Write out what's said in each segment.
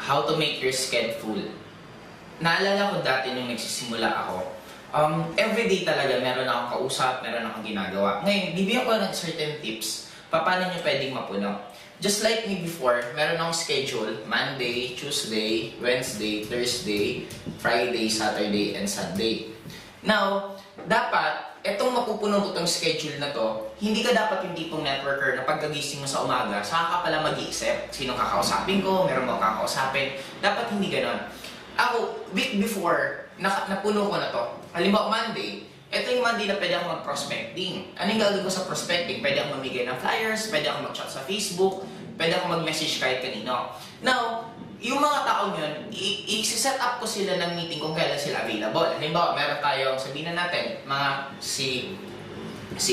how to make your schedule full. Naalala ko dati nung nagsisimula ako, everyday talaga meron akong kausap, meron akong ginagawa. Ngayon, bibigyan ko ng certain tips, paano nyo pwedeng mapuno. Just like me before, meron akong schedule, Monday, Tuesday, Wednesday, Thursday, Friday, Saturday, and Sunday. Now, dapat, etong mapupuno ko tong schedule na to, hindi ka dapat yung tipong networker na pagkagising mo sa umaga, saka ka pala mag-iisip, sino kakausapin ko, meron mo kakausapin. Dapat hindi ganon. Ako, week before, napuno ko na to. Halimbawa, Monday, ito yung Monday na pwede akong mag-prospecting. Anong gagawin ko sa prospecting? Pwede akong mamigay ng flyers, pwede akong mag-chat sa Facebook, pwede akong mag-message kahit kanino. Now, yung mga taong yun, i-set up ko sila ng meeting kung kailan sila available. Halimbawa, meron tayong, sabihin na natin, mga si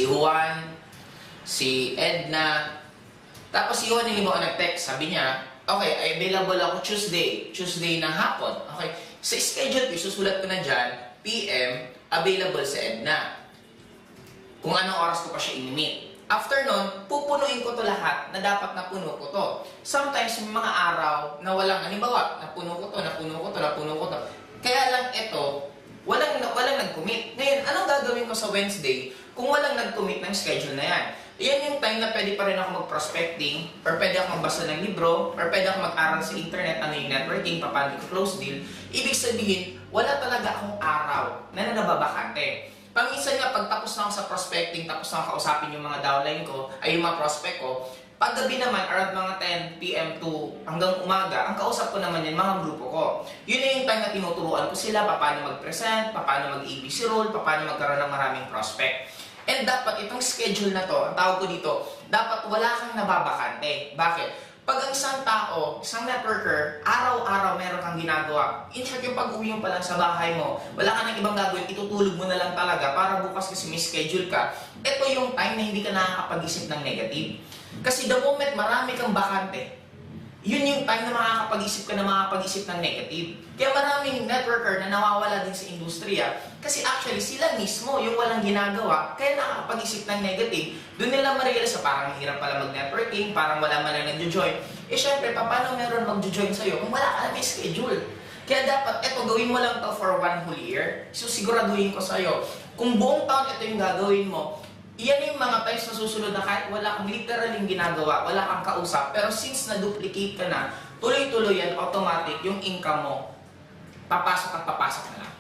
Juan, si Edna, tapos si Juan halimbawa nag-text, sabi niya, okay, available ako Tuesday ng hapon. Okay, sa schedule ko, susulat ko na dyan, PM, available sa Edna. Kung anong oras ko pa siya i-meet. After nun, pupunuin ko to lahat na dapat napuno ko to. Sometimes, may mga araw na walang, halimbawa, napuno ko to. Kaya lang ito, walang nag-commit. Ngayon, anong gagawin ko sa Wednesday kung walang nag-commit ng schedule na yan? Yan yung time na pwede pa rin ako mag-prospecting, or pwede ako magbasa ng libro, or pwede ako mag-aral sa internet, ano yung networking, paano yung close deal. Ibig sabihin, wala talaga akong araw na nababakante. Paminsan nga, pag tapos na ako sa prospecting, tapos na ako kausapin yung mga downline ko, ay yung mga prospect ko, paggabi naman, around mga 10 PM to hanggang umaga, ang kausap ko naman yan, mga grupo ko. Yun na yung time na tinuturuan ko sila, paano mag-present, paano mag-ABC role, paano magkaroon ng maraming prospect. And dapat itong schedule na to, ang tawag ko dito, dapat wala kang nababakante. Bakit? Pag ang isang tao, isang networker, araw-araw meron kang ginagawa. In short, yung pag-uwi mo pa lang sa bahay mo, wala ka ng ibang gagawin, itutulog mo na lang talaga para bukas kasi may schedule ka. Ito yung time na hindi ka nakakapag-isip ng negative. Kasi the moment marami kang bakante, yun yung time na makakapag-isip ka na makakapag-isip ng negative. Kaya maraming networker na nawawala din sa industriya kasi actually sila mismo yung walang ginagawa kaya nakakapag-isip ng negative. Doon nila ma-realize na parang hirap pala mag-networking, parang wala man lang nag-join. Eh syempre, paano meron mag-join sa'yo kung wala ka na may schedule? Kaya dapat, eto, gawin mo lang to for 1 whole year. So siguraduhin ko sa'yo, kung buong taon ito yung gagawin mo, iyan yung mga times na susunod na kahit wala kang literally ginagawa, wala kang kausap, pero since na-duplicate ka na, tuloy-tuloy yan, automatic, yung income mo, papasok at papasok na lang.